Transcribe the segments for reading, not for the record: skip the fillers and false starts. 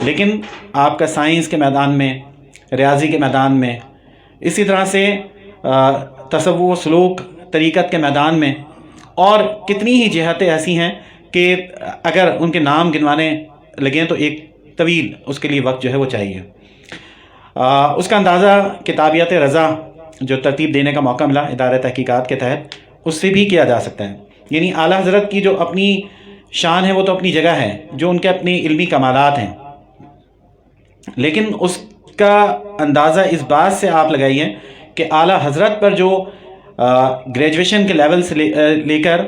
لیکن آپ کا سائنس کے میدان میں، ریاضی کے میدان میں، اسی طرح سے تصوف، سلوک، طریقت کے میدان میں، اور کتنی ہی جہتیں ایسی ہیں کہ اگر ان کے نام گنوانے لگیں تو ایک طویل اس کے لیے وقت جو ہے وہ چاہیے۔ اس کا اندازہ کتابیت رضا جو ترتیب دینے کا موقع ملا ادارہ تحقیقات کے تحت، اس سے بھی کیا جا سکتا ہے۔ یعنی اعلیٰ حضرت کی جو اپنی شان ہے وہ تو اپنی جگہ ہے، جو ان کے اپنے علمی کمالات ہیں، لیکن اس کا اندازہ اس بات سے آپ لگائیے کہ اعلیٰ حضرت پر جو گریجویشن کے لیول سے لے کر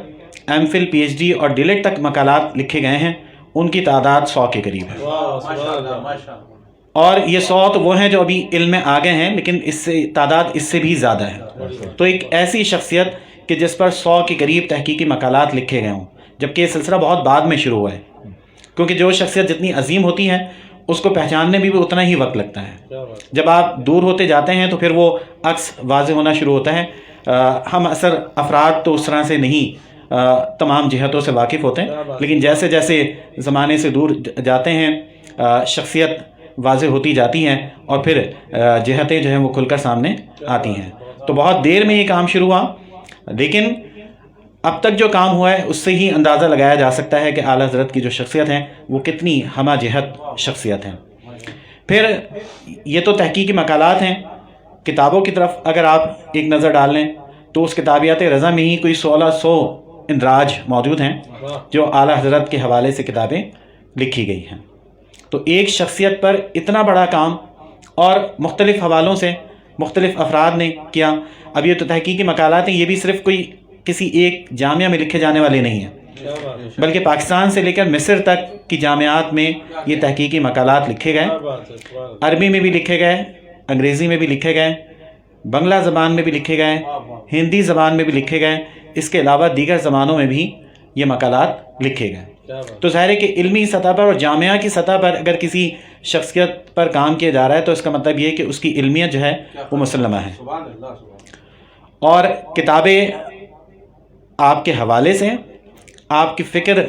M Phil, P H D اور ڈی ایل ایڈ تک مقالات لکھے گئے ہیں، ان کی تعداد 100 کے قریب ہے۔ اور یہ 100 تو وہ ہیں جو ابھی علم میں آ گئے ہیں، لیکن اس سے تعداد اس سے بھی زیادہ ہے۔ تو ایک ایسی شخصیت کہ جس پر 100 کے قریب تحقیقی مقالات لکھے گئے ہوں، جبکہ یہ سلسلہ بہت بعد میں شروع ہوا ہے، کیونکہ جو شخصیت جتنی عظیم ہوتی ہے اس کو پہچاننے میں بھی اتنا ہی وقت لگتا ہے۔ جب آپ دور ہوتے جاتے ہیں تو پھر وہ عکس واضح ہونا شروع ہوتا ہے۔ ہم اثر افراد تو اس طرح سے نہیں تمام جہتوں سے واقف ہوتے ہیں، لیکن جیسے جیسے زمانے سے دور جاتے ہیں شخصیت واضح ہوتی جاتی ہیں اور پھر جہتیں جو ہیں وہ کھل کر سامنے آتی ہیں۔ تو بہت دیر میں یہ کام شروع ہوا، لیکن اب تک جو کام ہوا ہے اس سے ہی اندازہ لگایا جا سکتا ہے کہ اعلیٰ حضرت کی جو شخصیت ہیں وہ کتنی ہمہ جہت شخصیت ہیں۔ پھر یہ تو تحقیقی مقالات ہیں۔ کتابوں کی طرف اگر آپ ایک نظر ڈال لیں تو اس کتابیات رضا میں ہی کوئی 1600 اندراج موجود ہیں جو اعلیٰ حضرت کے حوالے سے کتابیں لکھی گئی ہیں۔ تو ایک شخصیت پر اتنا بڑا کام اور مختلف حوالوں سے مختلف افراد نے کیا۔ اب یہ تو تحقیقی مقالات ہیں، یہ بھی صرف کوئی کسی ایک جامعہ میں لکھے جانے والے نہیں ہیں، بلکہ پاکستان سے لے کر مصر تک کی جامعات میں یہ تحقیقی مقالات لکھے گئے، عربی میں بھی لکھے گئے، انگریزی میں بھی لکھے گئے، بنگلہ زبان میں بھی لکھے گئے، ہندی زبان میں بھی لکھے گئے، اس کے علاوہ دیگر زبانوں میں بھی یہ مقالات لکھے گئے۔ تو ظاہر ہے کہ علمی سطح پر اور جامعہ کی سطح پر اگر کسی شخصیت پر کام کیا جا رہا ہے تو اس کا مطلب یہ ہے کہ اس کی علمیت جو ہے وہ مسلمہ ہے۔ اور کتابیں آپ کے حوالے سے آپ کی فکر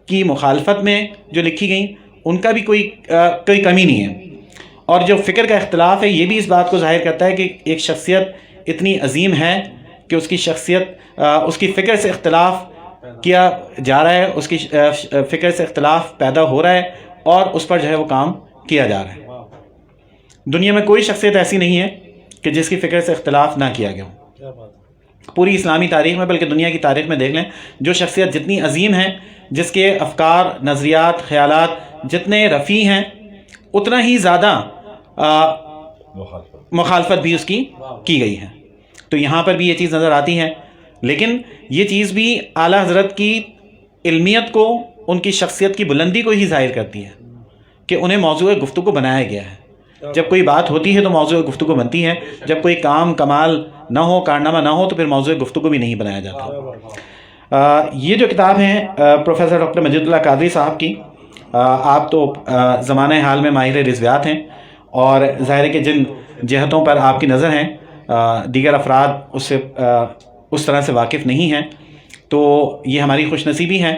کی مخالفت میں جو لکھی گئیں ان کا بھی کوئی کمی نہیں ہے، اور جو فکر کا اختلاف ہے یہ بھی اس بات کو ظاہر کرتا ہے کہ ایک شخصیت اتنی عظیم ہے کہ اس کی شخصیت اس کی فکر سے اختلاف کیا جا رہا ہے، اس کی فکر سے اختلاف پیدا ہو رہا ہے اور اس پر جو ہے وہ کام کیا جا رہا ہے۔ دنیا میں کوئی شخصیت ایسی نہیں ہے کہ جس کی فکر سے اختلاف نہ کیا گیا ہو۔ پوری اسلامی تاریخ میں بلکہ دنیا کی تاریخ میں دیکھ لیں، جو شخصیت جتنی عظیم ہے، جس کے افکار، نظریات، خیالات جتنے رفیع ہیں، اتنا ہی زیادہ مخالفت بھی اس کی گئی ہے۔ تو یہاں پر بھی یہ چیز نظر آتی ہے، لیکن یہ چیز بھی اعلیٰ حضرت کی علمیت کو، ان کی شخصیت کی بلندی کو ہی ظاہر کرتی ہے کہ انہیں موضوع گفتگو بنایا گیا ہے۔ جب کوئی بات ہوتی ہے تو موضوع گفتگو بنتی ہے، جب کوئی کام کمال نہ ہو، کارنامہ نہ ہو، تو پھر موضوع گفتگو بھی نہیں بنایا جاتا۔ یہ جو کتاب ہیں پروفیسر ڈاکٹر مجید اللہ قادری صاحب کی، آپ تو زمانہ حال میں ماہر رضویات ہیں، اور ظاہر ہے کہ جن جہتوں پر آپ کی نظر ہیں دیگر افراد اس طرح سے واقف نہیں ہیں، تو یہ ہماری خوش نصیبی ہے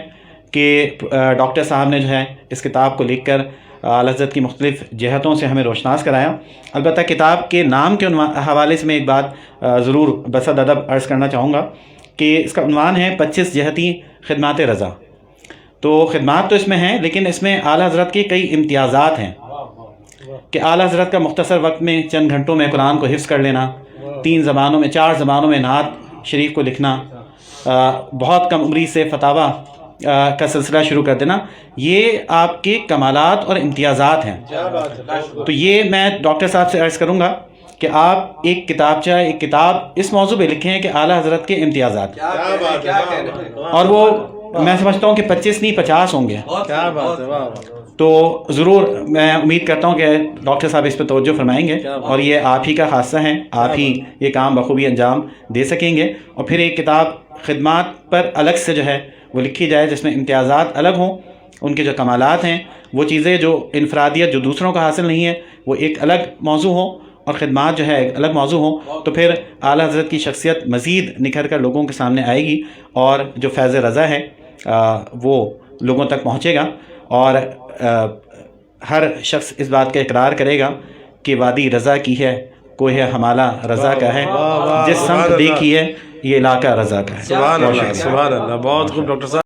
کہ ڈاکٹر صاحب نے جو ہے اس کتاب کو لکھ کر اعلیٰ حضرت کی مختلف جہتوں سے ہمیں روشناس کرایا۔ البتہ کتاب کے نام کے حوالے سے میں ایک بات ضرور بصد ادب عرض کرنا چاہوں گا کہ اس کا عنوان ہے 25 جہتی خدمات رضا۔ تو خدمات تو اس میں ہیں، لیکن اس میں اعلیٰ حضرت کے کئی امتیازات ہیں کہ اعلیٰ حضرت کا مختصر وقت میں چند گھنٹوں میں قرآن کو حفظ کر لینا، 3 زبانوں میں 4 زبانوں میں نعت شریف کو لکھنا، بہت کم عمری سے فتاویٰ کا سلسلہ شروع کر دینا، یہ آپ کے کمالات اور امتیازات ہیں۔ تو یہ میں ڈاکٹر صاحب سے عرض کروں گا کہ آپ ایک کتاب اس موضوع پہ لکھیں کہ اعلیٰ حضرت کے امتیازات، اور وہ میں سمجھتا ہوں کہ 25 نہیں 50 ہوں گے۔ تو ضرور میں امید کرتا ہوں کہ ڈاکٹر صاحب اس پہ توجہ فرمائیں گے، اور یہ آپ ہی کا خاصہ ہے، آپ ہی یہ کام بخوبی انجام دے سکیں گے۔ اور پھر ایک کتاب خدمات پر الگ سے جو ہے وہ لکھی جائے، جس میں امتیازات الگ ہوں، ان کے جو کمالات ہیں، وہ چیزیں جو انفرادیت جو دوسروں کا حاصل نہیں ہے وہ ایک الگ موضوع ہو، اور خدمات جو ہے ایک الگ موضوع ہو، تو پھر اعلیٰ حضرت کی شخصیت مزید نکھر کر لوگوں کے سامنے آئے گی، اور جو فیض رضا ہے وہ لوگوں تک پہنچے گا، اور ہر شخص اس بات کا اقرار کرے گا کہ وادی رضا کی ہے، کوہ ہمالہ رضا کا ہے، جس سمت دیکھی ہے یہ علاقہ رضا کا ہے۔ سبحان اللہ، سبحان اللہ، بہت خوب ڈاکٹر صاحب۔